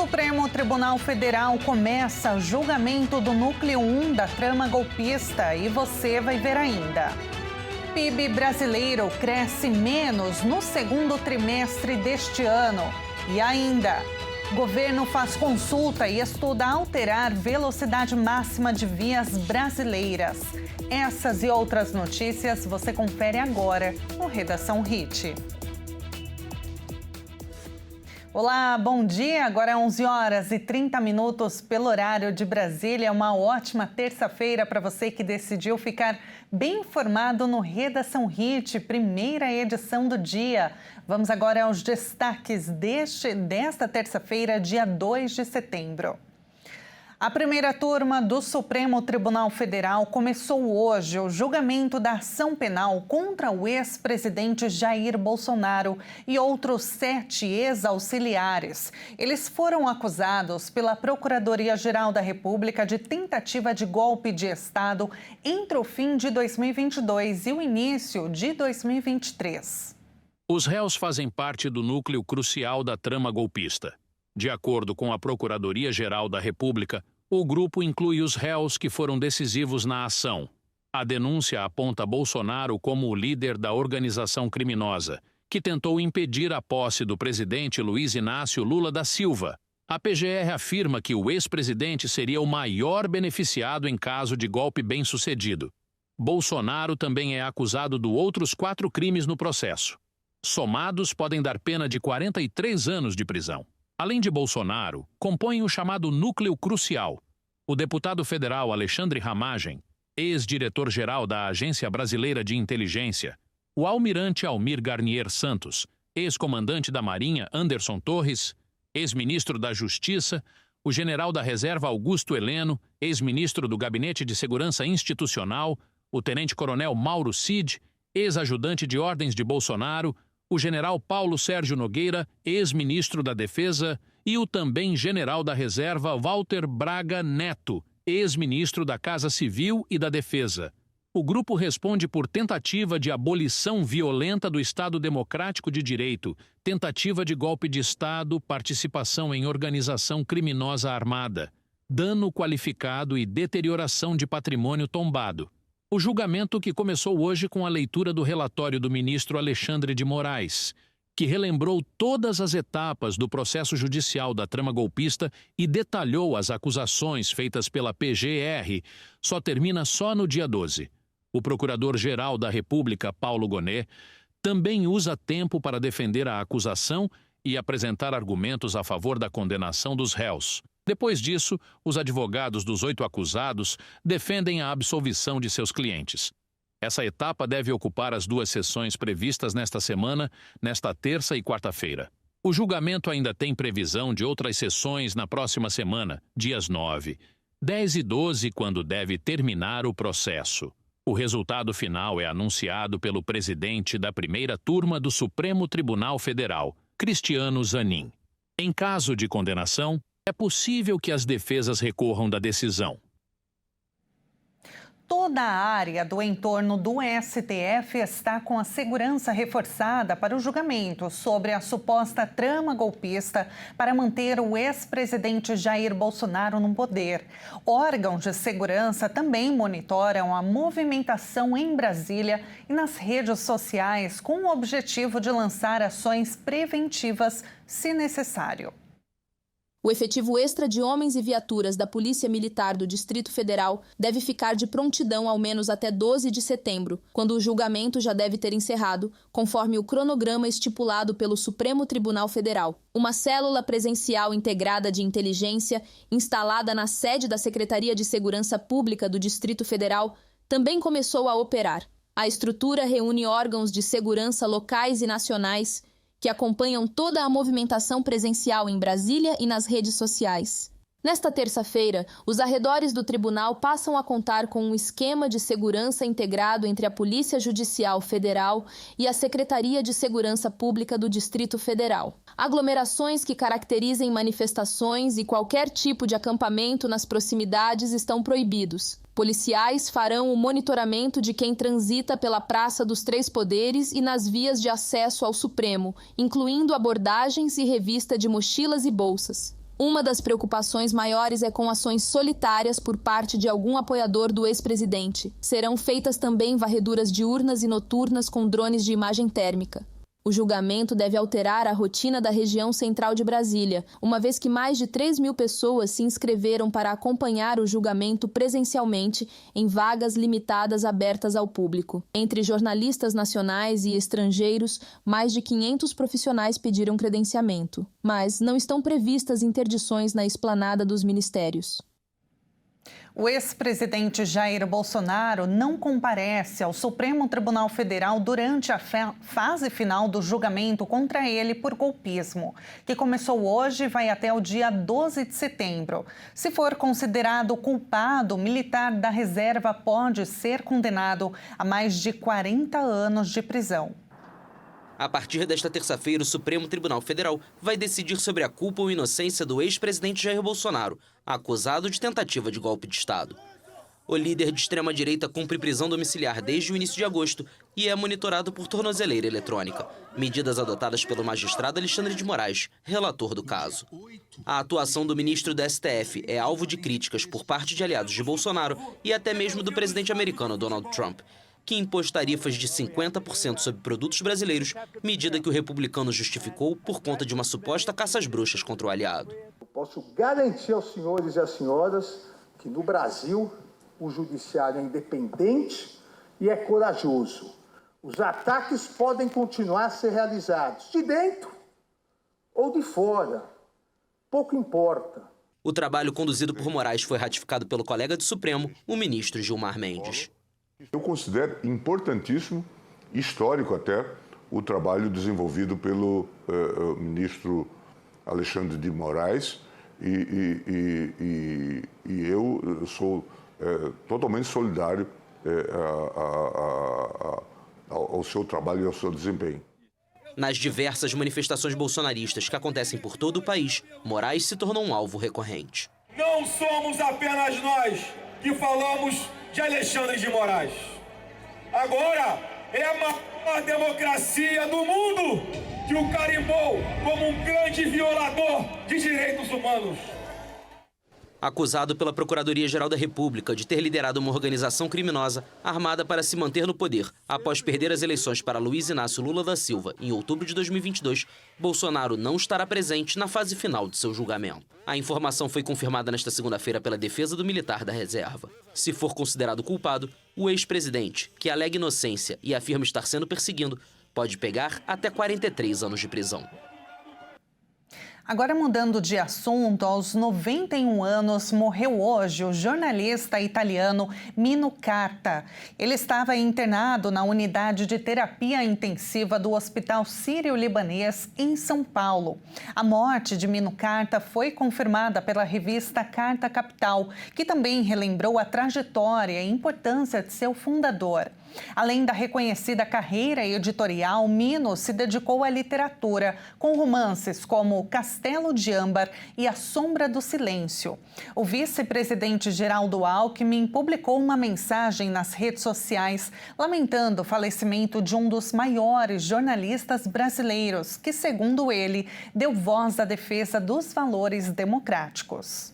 Supremo Tribunal Federal começa julgamento do núcleo 1 da trama golpista e você vai ver ainda. PIB brasileiro cresce menos no segundo trimestre deste ano. E ainda, governo faz consulta e estuda alterar velocidade máxima de vias brasileiras. Essas e outras notícias você confere agora no Redação Hit. Olá, bom dia. Agora é 11h30 pelo horário de Brasília. Uma ótima terça-feira para você que decidiu ficar bem informado no Redação Hit, primeira edição do dia. Vamos agora aos destaques desta terça-feira, dia 2 de setembro. A primeira turma do Supremo Tribunal Federal começou hoje o julgamento da ação penal contra o ex-presidente Jair Bolsonaro e outros 7 ex-auxiliares. Eles foram acusados pela Procuradoria-Geral da República de tentativa de golpe de Estado entre o fim de 2022 e o início de 2023. Os réus fazem parte do núcleo crucial da trama golpista. De acordo com a Procuradoria-Geral da República, o grupo inclui os réus que foram decisivos na ação. A denúncia aponta Bolsonaro como o líder da organização criminosa, que tentou impedir a posse do presidente Luiz Inácio Lula da Silva. A PGR afirma que o ex-presidente seria o maior beneficiado em caso de golpe bem-sucedido. Bolsonaro também é acusado de outros 4 crimes no processo. Somados, podem dar pena de 43 anos de prisão. Além de Bolsonaro, compõem o chamado núcleo crucial o deputado federal Alexandre Ramagem, ex-diretor-geral da Agência Brasileira de Inteligência, o almirante Almir Garnier Santos, ex-comandante da Marinha Anderson Torres, ex-ministro da Justiça, o general da Reserva Augusto Heleno, ex-ministro do Gabinete de Segurança Institucional, o tenente-coronel Mauro Cid, ex-ajudante de ordens de Bolsonaro, o general Paulo Sérgio Nogueira, ex-ministro da Defesa, e o também general da Reserva Walter Braga Neto, ex-ministro da Casa Civil e da Defesa. O grupo responde por tentativa de abolição violenta do Estado Democrático de Direito, tentativa de golpe de Estado, participação em organização criminosa armada, dano qualificado e deterioração de patrimônio tombado. O julgamento que começou hoje com a leitura do relatório do ministro Alexandre de Moraes, que relembrou todas as etapas do processo judicial da trama golpista e detalhou as acusações feitas pela PGR, só termina só no dia 12. O Procurador-Geral da República, Paulo Gonet, também usa tempo para defender a acusação e apresentar argumentos a favor da condenação dos réus. Depois disso, os advogados dos 8 acusados defendem a absolvição de seus clientes. Essa etapa deve ocupar as 2 sessões previstas nesta semana, nesta terça e quarta-feira. O julgamento ainda tem previsão de outras sessões na próxima semana, dias 9, 10 e 12, quando deve terminar o processo. O resultado final é anunciado pelo presidente da primeira turma do Supremo Tribunal Federal, Cristiano Zanin. Em caso de condenação, é possível que as defesas recorram da decisão. Toda a área do entorno do STF está com a segurança reforçada para o julgamento sobre a suposta trama golpista para manter o ex-presidente Jair Bolsonaro no poder. Órgãos de segurança também monitoram a movimentação em Brasília e nas redes sociais com o objetivo de lançar ações preventivas, se necessário. O efetivo extra de homens e viaturas da Polícia Militar do Distrito Federal deve ficar de prontidão ao menos até 12 de setembro, quando o julgamento já deve ter encerrado, conforme o cronograma estipulado pelo Supremo Tribunal Federal. Uma célula presencial integrada de inteligência, instalada na sede da Secretaria de Segurança Pública do Distrito Federal, também começou a operar. A estrutura reúne órgãos de segurança locais e nacionais, que acompanham toda a movimentação presencial em Brasília e nas redes sociais. Nesta terça-feira, os arredores do tribunal passam a contar com um esquema de segurança integrado entre a Polícia Judicial Federal e a Secretaria de Segurança Pública do Distrito Federal. Aglomerações que caracterizem manifestações e qualquer tipo de acampamento nas proximidades estão proibidos. Policiais farão o monitoramento de quem transita pela Praça dos Três Poderes e nas vias de acesso ao Supremo, incluindo abordagens e revista de mochilas e bolsas. Uma das preocupações maiores é com ações solitárias por parte de algum apoiador do ex-presidente. Serão feitas também varreduras diurnas e noturnas com drones de imagem térmica. O julgamento deve alterar a rotina da região central de Brasília, uma vez que mais de 3.000 pessoas se inscreveram para acompanhar o julgamento presencialmente em vagas limitadas abertas ao público. Entre jornalistas nacionais e estrangeiros, mais de 500 profissionais pediram credenciamento, mas não estão previstas interdições na esplanada dos ministérios. O ex-presidente Jair Bolsonaro não comparece ao Supremo Tribunal Federal durante a fase final do julgamento contra ele por golpismo, que começou hoje e vai até o dia 12 de setembro. Se for considerado culpado, o militar da reserva pode ser condenado a mais de 40 anos de prisão. A partir desta terça-feira, o Supremo Tribunal Federal vai decidir sobre a culpa ou inocência do ex-presidente Jair Bolsonaro, acusado de tentativa de golpe de Estado. O líder de extrema-direita cumpre prisão domiciliar desde o início de agosto e é monitorado por tornozeleira eletrônica, medidas adotadas pelo magistrado Alexandre de Moraes, relator do caso. A atuação do ministro do STF é alvo de críticas por parte de aliados de Bolsonaro e até mesmo do presidente americano Donald Trump, que impôs tarifas de 50% sobre produtos brasileiros, medida que o republicano justificou por conta de uma suposta caça às bruxas contra o aliado. Eu posso garantir aos senhores e às senhoras que no Brasil o judiciário é independente e é corajoso. Os ataques podem continuar a ser realizados de dentro ou de fora, pouco importa. O trabalho conduzido por Moraes foi ratificado pelo colega do Supremo, o ministro Gilmar Mendes. Eu considero importantíssimo, histórico até, o trabalho desenvolvido pelo ministro Alexandre de Moraes e eu sou totalmente solidário ao seu trabalho e ao seu desempenho. Nas diversas manifestações bolsonaristas que acontecem por todo o país, Moraes se tornou um alvo recorrente. Não somos apenas nós que falamos de Alexandre de Moraes. Agora é a maior democracia do mundo que o carimbou como um grande violador de direitos humanos. Acusado pela Procuradoria-Geral da República de ter liderado uma organização criminosa armada para se manter no poder após perder as eleições para Luiz Inácio Lula da Silva em outubro de 2022, Bolsonaro não estará presente na fase final de seu julgamento. A informação foi confirmada nesta segunda-feira pela defesa do militar da reserva. Se for considerado culpado, o ex-presidente, que alega inocência e afirma estar sendo perseguido, pode pegar até 43 anos de prisão. Agora, mudando de assunto, aos 91 anos, morreu hoje o jornalista italiano Mino Carta. Ele estava internado na unidade de terapia intensiva do Hospital Sírio-Libanês, em São Paulo. A morte de Mino Carta foi confirmada pela revista Carta Capital, que também relembrou a trajetória e importância de seu fundador. Além da reconhecida carreira editorial, Mino se dedicou à literatura, com romances como Castelo de Âmbar e A Sombra do Silêncio. O vice-presidente Geraldo Alckmin publicou uma mensagem nas redes sociais lamentando o falecimento de um dos maiores jornalistas brasileiros, que, segundo ele, deu voz à defesa dos valores democráticos.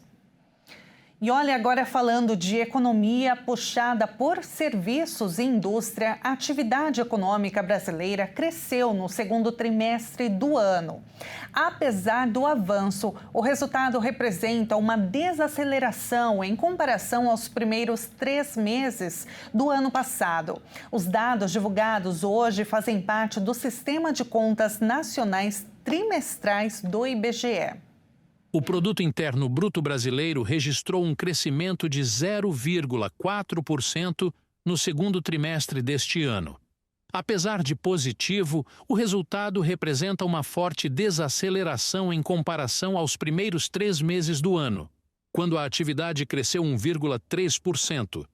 E olha, agora falando de economia puxada por serviços e indústria, a atividade econômica brasileira cresceu no segundo trimestre do ano. Apesar do avanço, o resultado representa uma desaceleração em comparação aos primeiros 3 meses do ano passado. Os dados divulgados hoje fazem parte do Sistema de Contas Nacionais Trimestrais do IBGE. O Produto Interno Bruto Brasileiro registrou um crescimento de 0,4% no segundo trimestre deste ano. Apesar de positivo, o resultado representa uma forte desaceleração em comparação aos primeiros 3 meses do ano, quando a atividade cresceu 1,3%.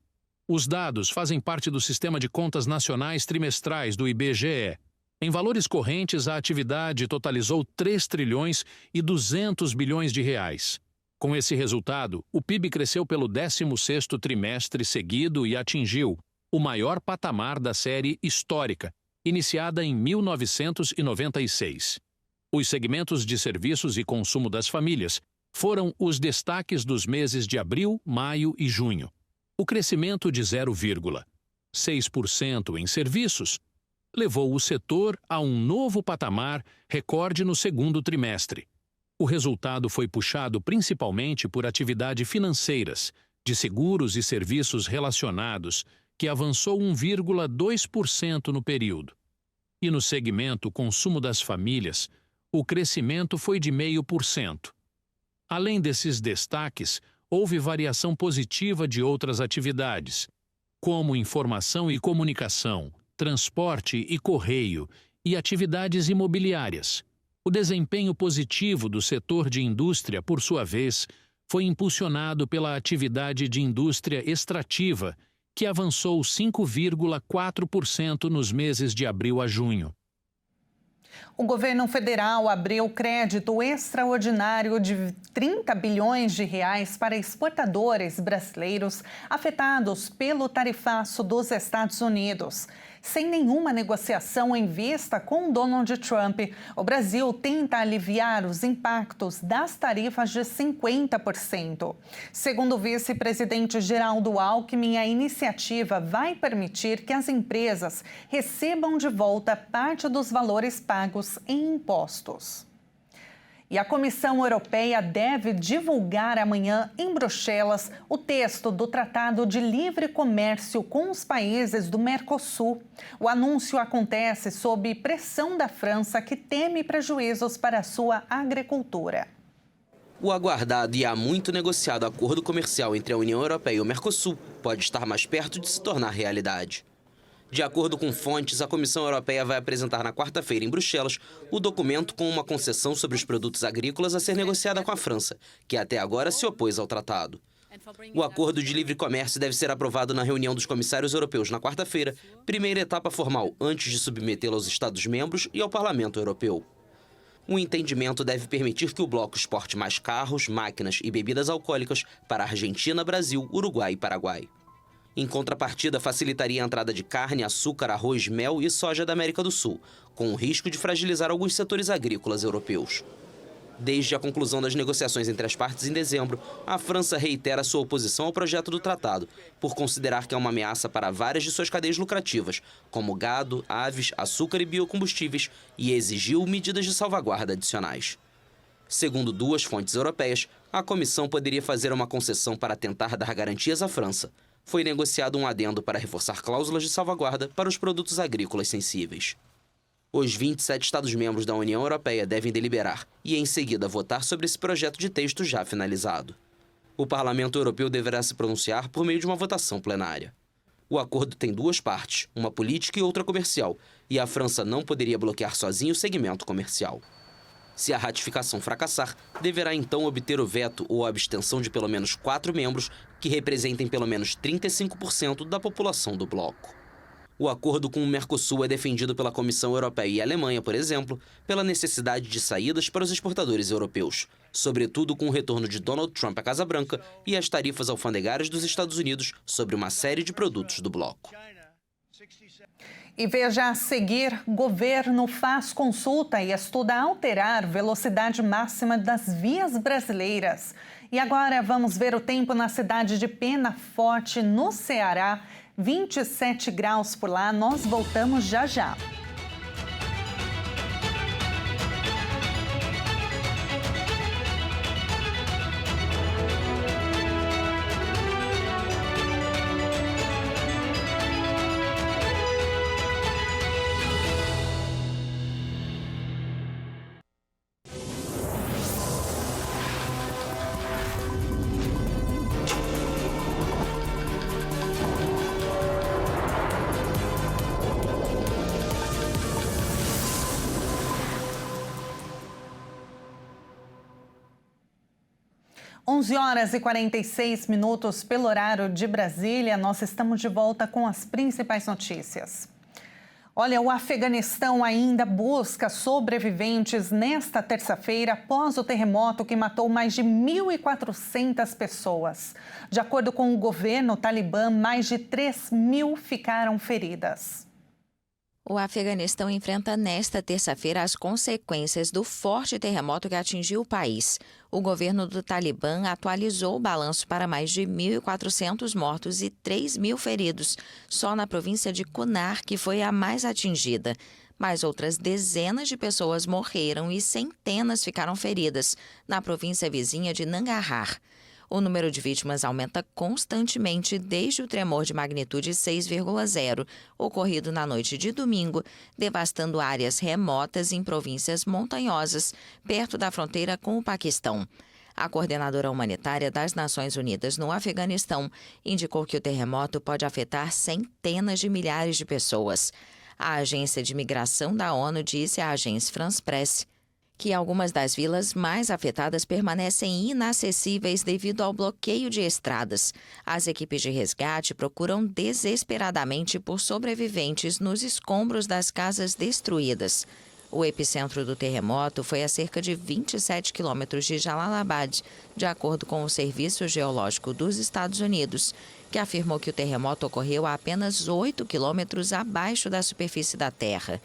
Os dados fazem parte do Sistema de Contas Nacionais Trimestrais do IBGE. Em valores correntes, a atividade totalizou 3 trilhões e 200 bilhões de reais. Com esse resultado, o PIB cresceu pelo 16º trimestre seguido e atingiu o maior patamar da série histórica, iniciada em 1996. Os segmentos de serviços e consumo das famílias foram os destaques dos meses de abril, maio e junho. O crescimento de 0,6% em serviços levou o setor a um novo patamar, recorde no segundo trimestre. O resultado foi puxado principalmente por atividades financeiras, de seguros e serviços relacionados, que avançou 1,2% no período. E no segmento consumo das famílias, o crescimento foi de 0,5%. Além desses destaques, houve variação positiva de outras atividades, como informação e comunicação, transporte e correio e atividades imobiliárias. O desempenho positivo do setor de indústria, por sua vez, foi impulsionado pela atividade de indústria extrativa, que avançou 5,4% nos meses de abril a junho. O governo federal abriu crédito extraordinário de 30 bilhões de reais para exportadores brasileiros afetados pelo tarifaço dos Estados Unidos. Sem nenhuma negociação em vista com Donald Trump, o Brasil tenta aliviar os impactos das tarifas de 50%. Segundo o vice-presidente Geraldo Alckmin, a iniciativa vai permitir que as empresas recebam de volta parte dos valores pagos em impostos. E a Comissão Europeia deve divulgar amanhã, em Bruxelas, o texto do Tratado de Livre Comércio com os países do Mercosul. O anúncio acontece sob pressão da França, que teme prejuízos para a sua agricultura. O aguardado e há muito negociado acordo comercial entre a União Europeia e o Mercosul pode estar mais perto de se tornar realidade. De acordo com fontes, a Comissão Europeia vai apresentar na quarta-feira em Bruxelas o documento com uma concessão sobre os produtos agrícolas a ser negociada com a França, que até agora se opôs ao tratado. O acordo de livre comércio deve ser aprovado na reunião dos comissários europeus na quarta-feira, primeira etapa formal antes de submetê-lo aos Estados-membros e ao Parlamento Europeu. O entendimento deve permitir que o bloco exporte mais carros, máquinas e bebidas alcoólicas para a Argentina, Brasil, Uruguai e Paraguai. Em contrapartida, facilitaria a entrada de carne, açúcar, arroz, mel e soja da América do Sul, com o risco de fragilizar alguns setores agrícolas europeus. Desde a conclusão das negociações entre as partes em dezembro, a França reitera sua oposição ao projeto do tratado, por considerar que é uma ameaça para várias de suas cadeias lucrativas, como gado, aves, açúcar e biocombustíveis, e exigiu medidas de salvaguarda adicionais. Segundo duas fontes europeias, a Comissão poderia fazer uma concessão para tentar dar garantias à França. Foi negociado um adendo para reforçar cláusulas de salvaguarda para os produtos agrícolas sensíveis. Os 27 Estados-membros da União Europeia devem deliberar e, em seguida, votar sobre esse projeto de texto já finalizado. O Parlamento Europeu deverá se pronunciar por meio de uma votação plenária. O acordo tem duas partes, uma política e outra comercial, e a França não poderia bloquear sozinha o segmento comercial. Se a ratificação fracassar, deverá então obter o veto ou a abstenção de pelo menos 4 membros que representem pelo menos 35% da população do bloco. O acordo com o Mercosul é defendido pela Comissão Europeia e Alemanha, por exemplo, pela necessidade de saídas para os exportadores europeus, sobretudo com o retorno de Donald Trump à Casa Branca e as tarifas alfandegárias dos Estados Unidos sobre uma série de produtos do bloco. E veja a seguir, governo faz consulta e estuda alterar velocidade máxima das vias brasileiras. E agora vamos ver o tempo na cidade de Penaforte, no Ceará. 27 graus por lá, nós voltamos já já. Horas e 46 minutos pelo horário de Brasília. Nós estamos de volta com as principais notícias. Olha, o Afeganistão ainda busca sobreviventes nesta terça-feira após o terremoto que matou mais de 1.400 pessoas. De acordo com o governo talibã, mais de 3.000 ficaram feridas. O Afeganistão enfrenta nesta terça-feira as consequências do forte terremoto que atingiu o país. O governo do Talibã atualizou o balanço para mais de 1.400 mortos e 3.000 feridos, só na província de Kunar, que foi a mais atingida. Mas outras dezenas de pessoas morreram e centenas ficaram feridas na província vizinha de Nangarhar. O número de vítimas aumenta constantemente desde o tremor de magnitude 6,0, ocorrido na noite de domingo, devastando áreas remotas em províncias montanhosas, perto da fronteira com o Paquistão. A coordenadora humanitária das Nações Unidas no Afeganistão indicou que o terremoto pode afetar centenas de milhares de pessoas. A agência de migração da ONU disse à agência France Presse que algumas das vilas mais afetadas permanecem inacessíveis devido ao bloqueio de estradas. As equipes de resgate procuram desesperadamente por sobreviventes nos escombros das casas destruídas. O epicentro do terremoto foi a cerca de 27 quilômetros de Jalalabad, de acordo com o Serviço Geológico dos Estados Unidos, que afirmou que o terremoto ocorreu a apenas 8 quilômetros abaixo da superfície da Terra.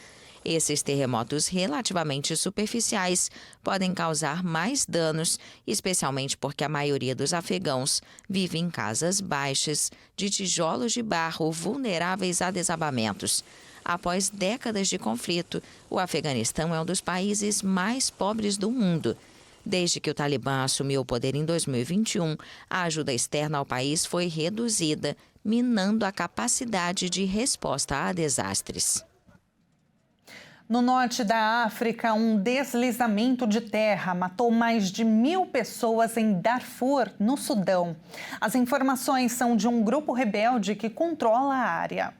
Esses terremotos relativamente superficiais podem causar mais danos, especialmente porque a maioria dos afegãos vive em casas baixas, de tijolos de barro vulneráveis a desabamentos. Após décadas de conflito, o Afeganistão é um dos países mais pobres do mundo. Desde que o Talibã assumiu o poder em 2021, a ajuda externa ao país foi reduzida, minando a capacidade de resposta a desastres. No norte da África, um deslizamento de terra matou mais de 1.000 pessoas em Darfur, no Sudão. As informações são de um grupo rebelde que controla a área.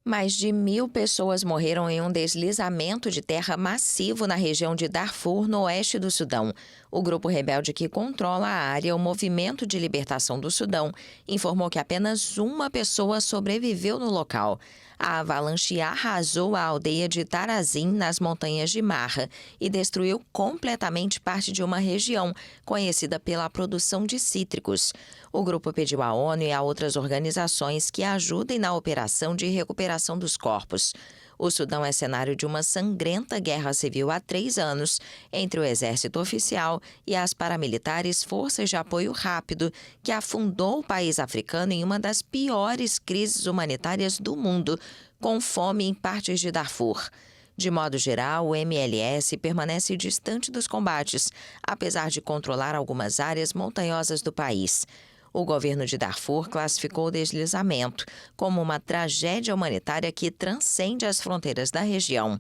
Mais de 1.000 pessoas morreram em um deslizamento de terra massivo na região de Darfur, no oeste do Sudão. O grupo rebelde que controla a área, o Movimento de Libertação do Sudão, informou que apenas uma pessoa sobreviveu no local. A avalanche arrasou a aldeia de Tarazim, nas montanhas de Marra, e destruiu completamente parte de uma região conhecida pela produção de cítricos. O grupo pediu à ONU e a outras organizações que ajudem na operação de recuperação dos corpos. O Sudão é cenário de uma sangrenta guerra civil há 3 anos entre o exército oficial e as paramilitares Forças de Apoio Rápido, que afundou o país africano em uma das piores crises humanitárias do mundo, com fome em partes de Darfur. De modo geral, o MLS permanece distante dos combates, apesar de controlar algumas áreas montanhosas do país. O governo de Darfur classificou o deslizamento como uma tragédia humanitária que transcende as fronteiras da região.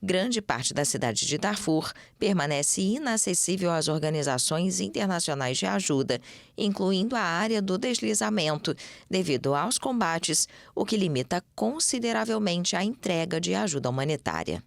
Grande parte da cidade de Darfur permanece inacessível às organizações internacionais de ajuda, incluindo a área do deslizamento, devido aos combates, o que limita consideravelmente a entrega de ajuda humanitária.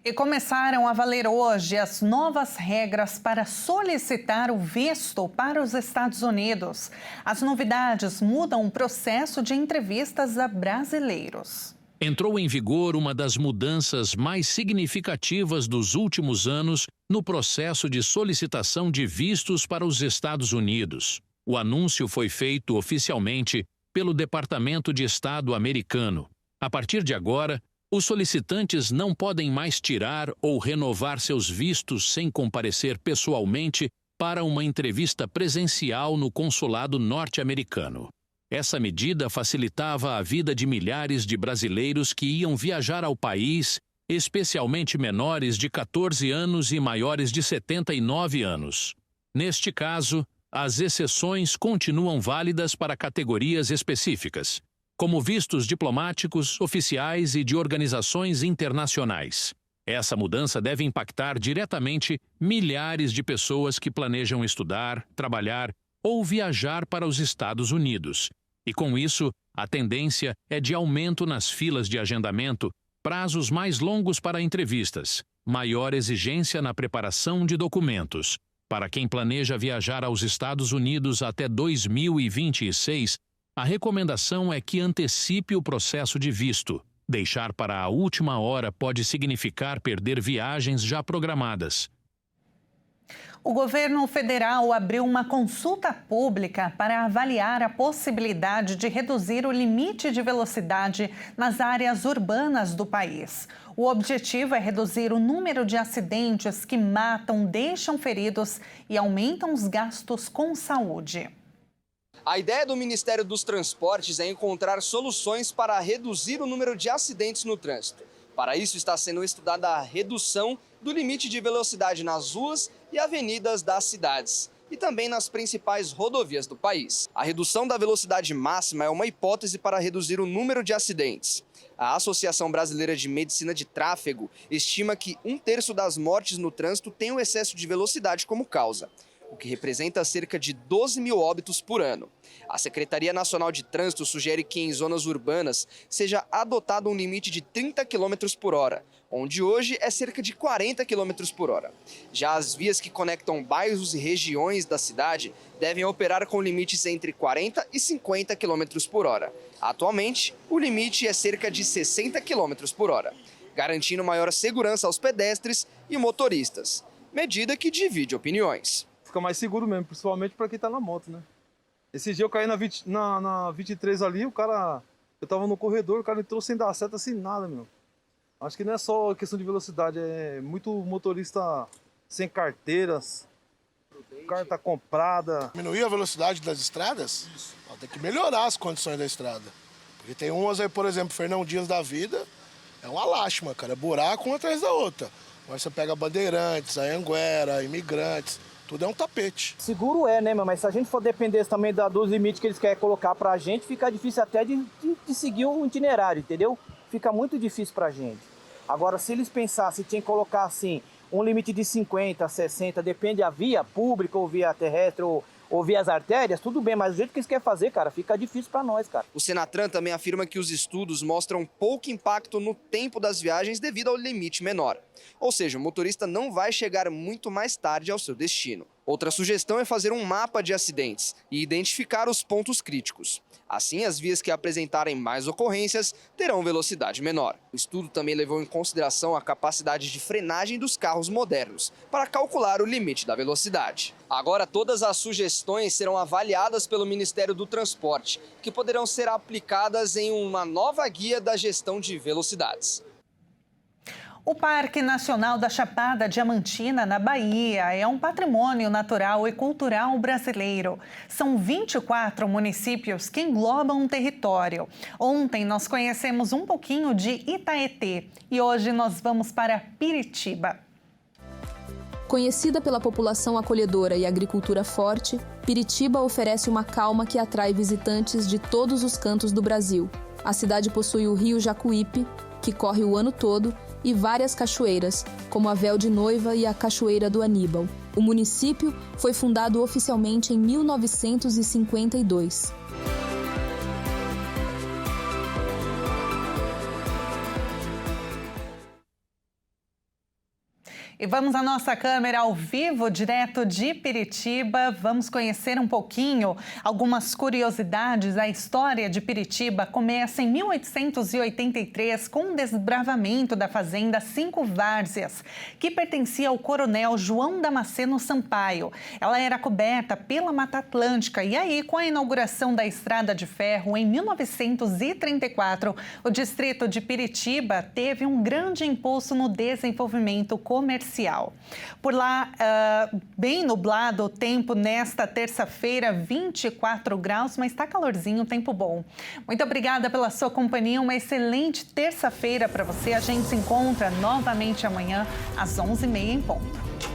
E começaram a valer hoje as novas regras para solicitar o visto para os Estados Unidos. As novidades mudam o processo de entrevistas a brasileiros. Entrou em vigor uma das mudanças mais significativas dos últimos anos no processo de solicitação de vistos para os Estados Unidos. O anúncio foi feito oficialmente pelo Departamento de Estado americano. A partir de agora, os solicitantes não podem mais tirar ou renovar seus vistos sem comparecer pessoalmente para uma entrevista presencial no consulado norte-americano. Essa medida facilitava a vida de milhares de brasileiros que iam viajar ao país, especialmente menores de 14 anos e maiores de 79 anos. Neste caso, as exceções continuam válidas para categorias específicas, como vistos diplomáticos, oficiais e de organizações internacionais. Essa mudança deve impactar diretamente milhares de pessoas que planejam estudar, trabalhar ou viajar para os Estados Unidos. E com isso, a tendência é de aumento nas filas de agendamento, prazos mais longos para entrevistas, maior exigência na preparação de documentos. Para quem planeja viajar aos Estados Unidos até 2026, a recomendação é que antecipe o processo de visto. Deixar para a última hora pode significar perder viagens já programadas. O governo federal abriu uma consulta pública para avaliar a possibilidade de reduzir o limite de velocidade nas áreas urbanas do país. O objetivo é reduzir o número de acidentes que matam, deixam feridos e aumentam os gastos com saúde. A ideia do Ministério dos Transportes é encontrar soluções para reduzir o número de acidentes no trânsito. Para isso, está sendo estudada a redução do limite de velocidade nas ruas e avenidas das cidades e também nas principais rodovias do país. A redução da velocidade máxima é uma hipótese para reduzir o número de acidentes. A Associação Brasileira de Medicina de Tráfego estima que 1/3 das mortes no trânsito tem o excesso de velocidade como causa, o que representa cerca de 12 mil óbitos por ano. A Secretaria Nacional de Trânsito sugere que em zonas urbanas seja adotado um limite de 30 km por hora, onde hoje é cerca de 40 km por hora. Já as vias que conectam bairros e regiões da cidade devem operar com limites entre 40 e 50 km por hora. Atualmente, o limite é cerca de 60 km por hora, garantindo maior segurança aos pedestres e motoristas, medida que divide opiniões. Fica mais seguro mesmo, principalmente para quem tá na moto, né? Esse dia eu caí na 23 ali, eu tava no corredor, o cara entrou sem dar seta, sem nada, meu. Acho que não é só questão de velocidade, é muito motorista sem carteiras, carta comprada. Diminuir a velocidade das estradas, tem que melhorar as condições da estrada. Porque tem umas aí, por exemplo, Fernão Dias da vida, é uma lástima, cara, é buraco uma atrás da outra. Mas você pega Bandeirantes, a Anguera, Imigrantes, tudo é um tapete. Seguro é, né, mas se a gente for depender também dos limites que eles querem colocar pra gente, fica difícil até de seguir um itinerário, entendeu? Fica muito difícil pra gente. Agora, se eles pensassem, tinha que colocar assim, um limite de 50, 60, depende da via pública ou via terrestre ou via as artérias, tudo bem, mas do jeito que eles querem fazer, cara, fica difícil pra nós, cara. O Senatran também afirma que os estudos mostram pouco impacto no tempo das viagens devido ao limite menor. Ou seja, o motorista não vai chegar muito mais tarde ao seu destino. Outra sugestão é fazer um mapa de acidentes e identificar os pontos críticos. Assim, as vias que apresentarem mais ocorrências terão velocidade menor. O estudo também levou em consideração a capacidade de frenagem dos carros modernos para calcular o limite da velocidade. Agora, todas as sugestões serão avaliadas pelo Ministério do Transporte, que poderão ser aplicadas em uma nova guia da gestão de velocidades. O Parque Nacional da Chapada Diamantina, na Bahia, é um patrimônio natural e cultural brasileiro. São 24 municípios que englobam um território. Ontem nós conhecemos um pouquinho de Itaetê e hoje nós vamos para Piritiba. Conhecida pela população acolhedora e agricultura forte, Piritiba oferece uma calma que atrai visitantes de todos os cantos do Brasil. A cidade possui o rio Jacuípe, que corre o ano todo, e várias cachoeiras, como a Véu de Noiva e a Cachoeira do Aníbal. O município foi fundado oficialmente em 1952. E vamos à nossa câmera ao vivo, direto de Piritiba. Vamos conhecer um pouquinho algumas curiosidades. A história de Piritiba começa em 1883 com o desbravamento da fazenda Cinco Várzeas, que pertencia ao coronel João Damasceno Sampaio. Ela era coberta pela Mata Atlântica e aí, com a inauguração da Estrada de Ferro em 1934, o distrito de Piritiba teve um grande impulso no desenvolvimento comercial. Por lá, bem nublado o tempo nesta terça-feira, 24 graus, mas está calorzinho, tempo bom. Muito obrigada pela sua companhia, uma excelente terça-feira para você. A gente se encontra novamente amanhã às 11h30 em ponto.